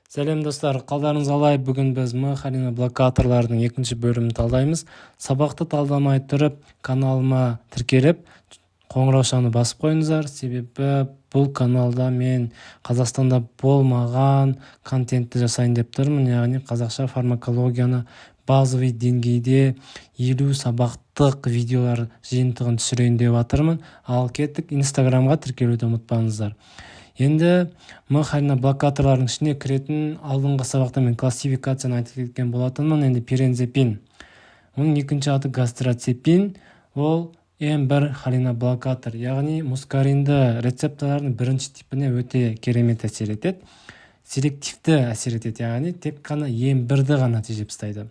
Сәлем достар, қалдарыңыз қалай? Бүгін біз М блокаторлардың екінші бөлімін талдаймыз. Сабақты талдамай тұрып, каналыма тіркеліп, қоңыраушаны басып қойыңыздар. Себебі бұл каналда мен Қазақстанда болмаған контентті жасайын деп тұрмын. Яғни қазақша фармакологияны базовый деңгейде 50 сабақтық видеолар жиынтығын түсірейін деп жатырмын. Ал кеттік, Инстаграмға тіркелуді ұмытпаңыздар. Енді блокаторлардың ішіне кіретін алдыңғы сабақта мен классификацияны айтып кеткен болатынмын. Енді пирензепин. Оның екінші аты гастрацепин. Ол М1 блокатор, яғни мускаринді рецепторлардың бірінші типіне өте керемет әсер етеді. Селективті әсер етеді, яғни тек қана М1-ді ғана тежеп ұстайды.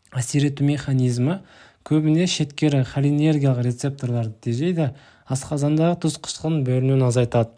Әсер ету механизмі көбіне шеткері холинергиялық рецепторларды тежейді, асқазандағы тұз қышқылының бөлінуін азайтады.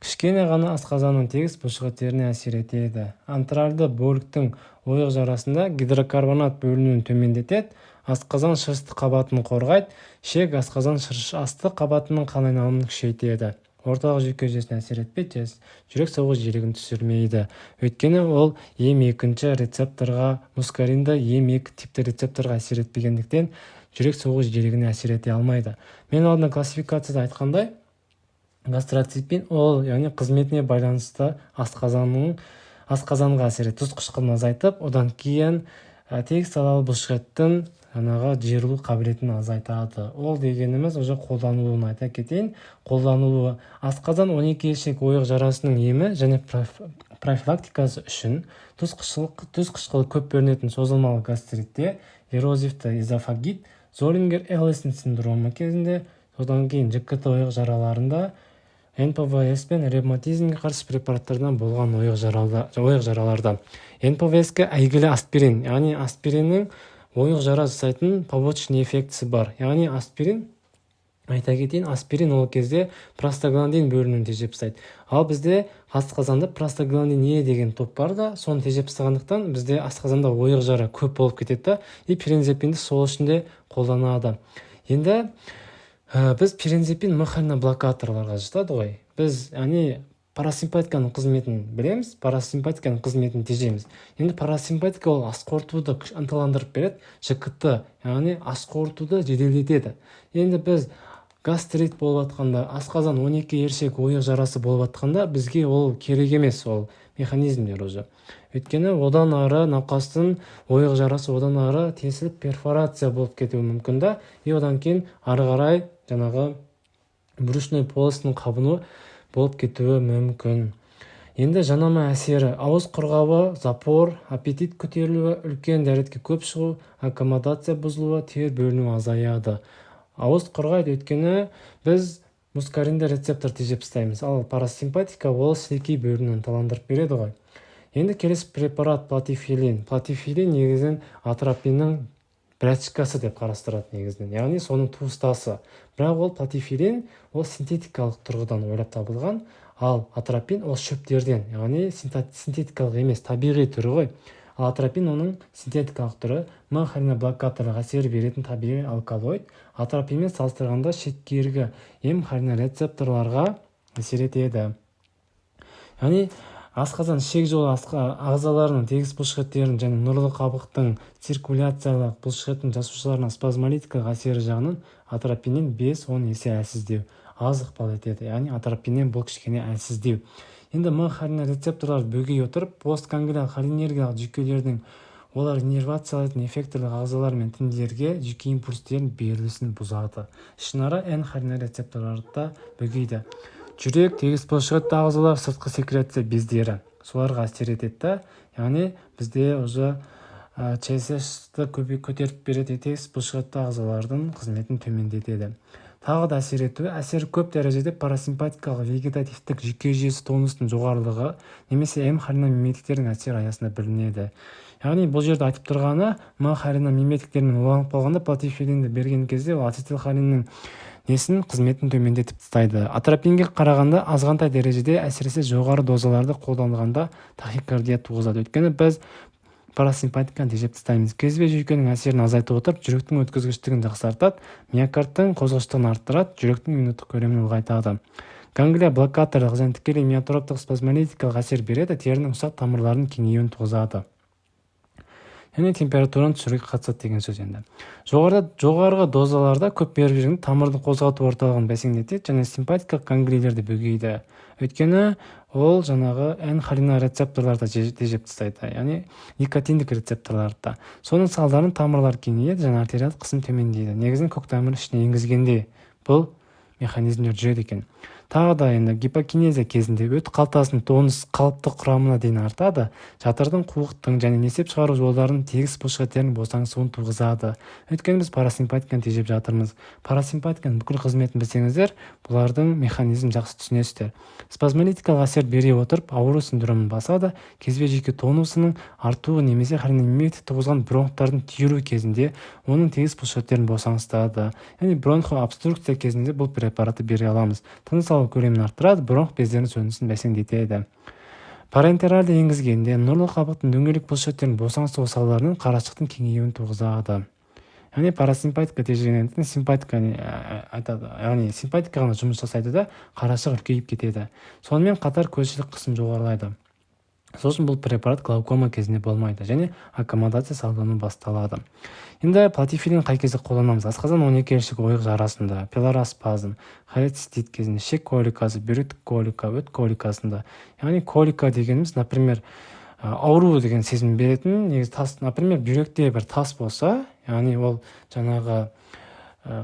Кішкене ғана асқазанның тегіс бұлшықеттеріне әсер етеді. Антральды бөліктің ойық жарасында гидрокарбонат бөлінуін төмендетеді, асқазан шырышты қабатын қорғайды, шек асқазан асты қабатының қан айналымын күшейтеді. Орталық жүйке жүйесіне әсер етпейді, жүрек соғу жиілігін түсірмейді. Өйткені ол М2 рецепторға, мускаринді М2 типті рецепторға әсер етпегендіктен жүрек соғу жиілігіне әсер ете алмайды. Мен алдында классификацияда айтқандай, гастрацепин ол яғни қызметіне байланысты асқазанға әсер етеді, тұз қышқылын азайтып, одан кейін тегіс салалы бұлшықеттің жиырылу қабілетін азайтады. Ол дегеніміз уже қолданылуын айта кетейін. Қолданылуы асқазан 12 елшек ойық жарасының емі және профилактикасы үшін тұз қышқылы көп бөлінетін созылмалы гастритте, эрозивті эзофагит, Золингер-Эллисон синдромы кезінде, содан кейін ЖКТ ойық жараларында, НПВС пен ревматизмге қарсы препараттардан болған ойық жараларда. НПВС-ке әйгілі аспирин, яғни аспириннің ойық жара жасайтын побочный эффектісі бар. Яғни аспирин, айта кетейін, аспирин ол кезде простагландин бөлінуін тежеп ұстайды. Ал бізде асқазанда простагландин Е деген топ бар да, соны тежеп ұстағандықтан бізде асқазанда ойық жара көп болып кетеді, и пирензепинді сол ішінде қолданады. Енді біз пирензепин блокаторларға жатады ғой. Біз парасимпатиканың қызметін білеміз, парасимпатиканың қызметін тежейміз. Енді парасимпатика ол ас қорытуды ынталандырып береді, ЖКТ, яғни ас қорытуды жеделдетеді. Енді біз гастрит болып жатқанда, асқазан 12 ершек ойық жарасы болып жатқанда, бізге ол керек емес, ол механизмдер уже. Өйткені одан ары науқастың ойық жарасы одан ары тесіліп перфорация болып кетуі мүмкін да, и одан кейін ары қарай брюшной полостың қабыну болып кетуі мүмкін. Енді жанама әсері: ауыз құрғауы, запор, аппетит көтерілуі, үлкен дәретке көп шығу, аккомодация бұзылуы, тер бөліну азаяды. Ауыз құрғайды, өйткені біз мускаринді рецептор тежеп ұстаймыз, ал парасимпатика ол сілекей бөлінуін ынталандырып береді ғой. Енді келесі препарат платифилин. Платифилин негізінен атропиннің братчикасы деп қарастырады негізінен, яғни соның туыстасы. Бірақ ол платифилин ол синтетикалық тұрғыдан ойлап табылған, ал атропин ол шөптерден, яғни синтетикалық емес, табиғи түрі ғой. Ал атропин оның синтетикалық түрі, блокаторға әсер беретін табиғи алкалоид. Атропинмен салыстырғанда шеткергі М рецепторларға әсер етеді. Яғни асқазан ішек жолы ағзаларының тегіс бұлшықеттерін және нұрлы қабықтың циркуляциялық бұлшықеттің жасушаларына спазмолитикалық әсері жағынан атропиннен 5-10 есе әлсіздеу аз ықпал етеді. Яғни атропиннен бұл кішкене әлсіздеу. Енді рецепторлар бөгей отырып, постконглиялық холинергиялық жүйкелердің олар иннервациялайтын эффекторлық ағзалар мен тіндерге жүйке импульстерін берілісін бұзады. Ішінара рецепторларды бөгейді. Жүрек, тегіс бұлшықетті ағзалар, сыртқы секреция бездері соларға әсер етеді. Яғни бізде уже ЧСH-ті көтеріп береді, тегіс бұлшықетті ағзалардың қызметін төмендетеді. Тағы да әсер етуі, әсері көп дәрежеде парасимпатикалық вегетативтік жүйке жүйесі тонустың жоғарылығы немесе миметиктердің әсер аясында білінеді. Яғни бұл жерде айтып тұрғаны, миметиктермен уланып қалғанда платифилинді берген кезде ол ацетилхолиннің қызметін төмендетіп тастайды. Атропинге қарағанда азғантай дәрежеде, әсіресе жоғары дозаларды қолданғанда тахикардия туғызады. Өйткені біз парасимпатиканы тежеп тастаймыз. Кезбе жүйкенің әсерін азайтып отырып, жүректің өткізгіштігін жақсартады, миокардтың қозғыштығын арттырады, жүректің минуттық көлемін ұлғайтады. Ганглия блокаторлық және тікелей миотроптық спазмолитикалық әсер береді, терінің ұсақ тамырларының кеңеюін туғызады. Яғни температураны түсіруге қатысады деген сөз. Енді жоғарғы дозаларда көп беріп жүрген тамырды қозғалту орталығын бәсеңдетеді және симпатикалық ганглийлерді бөгейді. Өйткені ол жаңағы N-холина рецепторларды тежеп тастайды, яғни никотиндік рецепторларды. Соның салдарынан тамырлар кеңейеді және артериялық қысым төмендейді. Негізінен көк тамыр ішіне енгізгенде бұл механизмдер жүреді екен. Тағы да енді гипокинезия кезінде өт қалтасының тонус қалыпты құрамына дейін артады, жатырдың қуықтың және несеп шығару жолдарының тегіс бұлшықеттерінің босаңсуын туғызады. Өйткені біз парасимпатиканы тежеп жатырмыз. Парасимпатиканың бүкіл қызметін білсеңіздер, бұлардың механизмін жақсы түсінесіздер. Спазмолитикалық әсер бере отырып ауру синдромын басады, кезбе-жеке тонусының артуы немесе холиномиелит туғызған бронхтардың түйілуі кезінде оның тегіс бұлшықеттерін босаңсытады. Яғни бронхообструкция кезінде бұл препаратты бере аламыз. Тыныс алу көлемін арттырады, бронх бездерінің сөнісін бәсеңдетеді. Парентеральды енгізгенде нұрлы қабықтың дөңгелек бұлшықеттерінің босаңсуы салдарынан қарашықтың кеңеюін туғызады. Яғни парасимпатика тежегеннен симпатика айтады, яғни симпатика ғана жұмыс жасайды да қарашық үлкейіп кетеді. Сонымен қатар көзшілік қысым жоғарылайды. Сосын бұл препарат глаукома кезінде болмайды және аккомодация салдану басталады. Енді платифилин қай кезде қолданамыз? Асқазан 12 ішік ойық жарасында, пилороспазм, холецистит кезінде, ішек коликасы, бүйректік колика, өт коликасында. Яғни колика дегеніміз, например, ауру деген сезім беретін, негізі тас, например, бүйректе бір тас болса, яғни ол жаңағы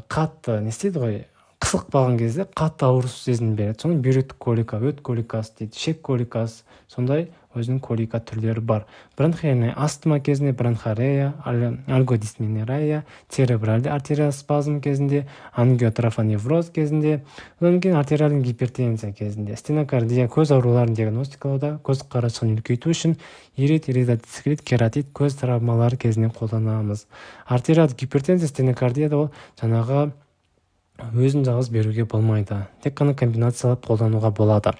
қатты не істейді ғой, қысылып қалған кезде қатты ауру сезім береді. Соны бүйректік колика, өт коликасы дейді, ішек коликасы, сондай өзінің колика түрлері бар. Бронхиальная астма кезінде бронхорея, альгодисменорея, церебральды артериялық спазм кезінде, ангиотрофоневроз кезінде, одан кейін артериальды гипертензия кезінде, стенокардия, көз ауруларын диагностикалауда, көз қарашығын үлкейту үшін ирит, иридоцит, кератит, көз травмалары кезінде қолданамыз. Артериальды гипертензия, стенокардияда ол жаңағы өзін жалғыз беруге болмайды. Тек қана комбинациялап қолдануға болады.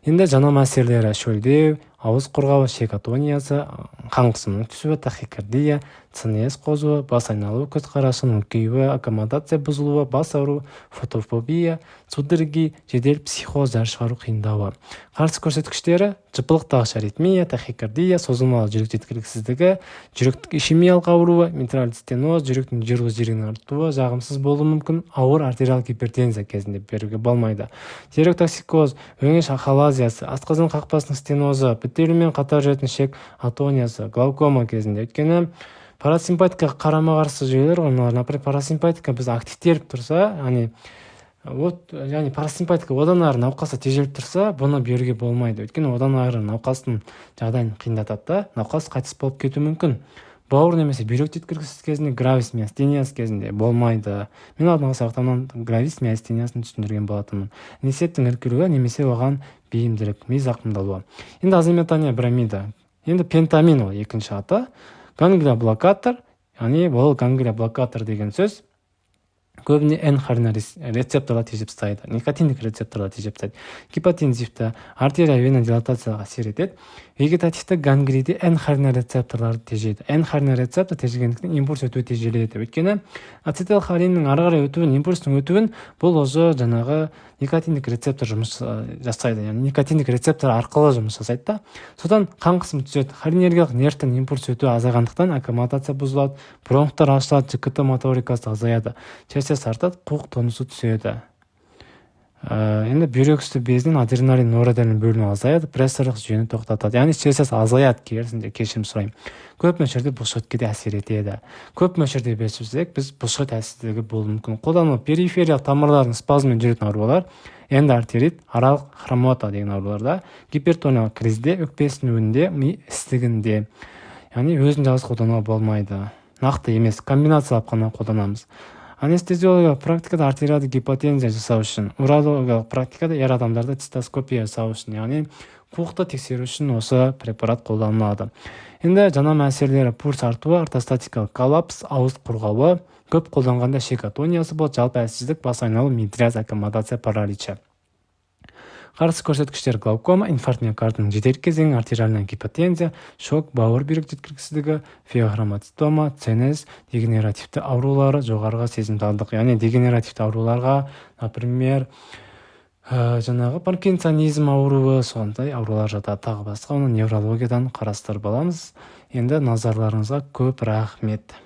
Енді жанама әсерлері шөлдеу, ауыз құрғауы, ішек атониясы, қан қысымының түсуі, тахикардия, ЦНС қозуы, бас айналуы, көз қарашығының үлкеюі, аккомодация бұзылуы, бас ауруы, фотофобия, судороги, жедел психоз, зәр шығару қиындауы. Қарсы көрсеткіштері жыпылықтағыш аритмия, тахикардия, созылмалы жүрек жеткіліксіздігі, жүректік ишемиялық ауруы, митральды стеноз, жүректің жүру жиегінің артуы, жағымсыз болуы мүмкін, ауыр артериялық гипертензия кезінде беруге болмайды. Тиреотоксикоз, өңеш ахалазиясы, асқазан қақпасының стенозы, бітелумен қатар жүретін ішек атониясы, глаукома кезінде. Өйткені парасимпатика қарама-қарсы жүйелер ғой, например, парасимпатика біз активтеріп тұрса, яғни парасимпатика одан ары науқасты тежеліп тұрса, бұны беруге болмайды. Өйткені одан ары науқастың жағдайын қиындатады да, науқас қайтыс болып кетуі мүмкін. Бауыр немесе бүйрек жеткіліксіз кезінде гравис миостениясы кезінде болмайды. Мен алдыңғы сабақтан гравис миостениясын түсіндірген болатынмын. Несептің іркілуі немесе оған бейімділік, ми зақымдалуы. Енді азометония бромида. Енді пентамин ол екінші аты. Ганглия блокатор, яғни ол ганглия блокатор деген сөз көбіне N-холина рецепторлар тежеп тастайды, никотиндік рецепторлар тежеп тастайды. Гипотензивті артерия вена дилатацияға әсер етеді. Вегетативті гангрейде N-холина рецепторларды тежейді. N-холина рецептор тежегендіктен импульс өтуі тежеледі. Өйткені ацетилхолиннің ары қарай өтуін, импульстың өтуін бұл уже жаңағы никотиндік рецептор жұмыс жасайды. Яғни никотиндік рецептор арқылы жұмыс жасайды да. Содан қан қысымы түседі. холинергиялық нервтің импульс өтуі азайғандықтан аккомодация бұзылады, бронхтар ашылады, ЖКТ моторикасы азаяды, ЧСС артады, қуық тонусы түседі. Енді бүйрек үсті безінен адреналин, норадреналин бөліну азаяды, прессорлық жүйені тоқтатады. Яғни ЧСС азаяды, керісінше кешірім сұраймын. Көп мөлшерде бұлшықетке де әсер етеді. Көп мөлшерде берсек, біз бұлшықет әлсіздігі болуы мүмкін. Қолдану перифериялық тамырлардың спазмымен жүретін аурулар, эндоартерит, аралық хромота деген ауруларда, гипертониялық кризде, өкпе ісінуінде, ми істігінде. Яғни өзін жалғыз қолдануға болмайды. Нақты емес, комбинациялап қана қолданамыз. Анестезиологиялық практикада артериалды гипотензия жасау үшін, урологиялық практикада ер адамдарда цистоскопия жасау үшін, яғни қуықты тексеру үшін осы препарат қолданылады. Енді жанама әсерлері пульс артуы, ортостатикалық коллапс, ауыз құрғауы, көп қолданғанда ішек атониясы болады, жалпы әлсіздік, бас айналу, мидриаз, аккомодация, параличі. Қарсы көрсеткіштер глаукома, инфаркт миокардының жедел кезеңі, артериальная гипотензия, шок, бауыр бүйрек жеткіліксіздігі, феохроматома, ЦНС, дегенеративті аурулары, жоғарғы сезімталдық. Яғни дегенеративті ауруларға, например, Жанагы паркинсонизм ауруы, сондай аурулар жатат, тагы баска. Оны неврологиядан карастырып алабыз. Енді назарларыңызға көп рахмет.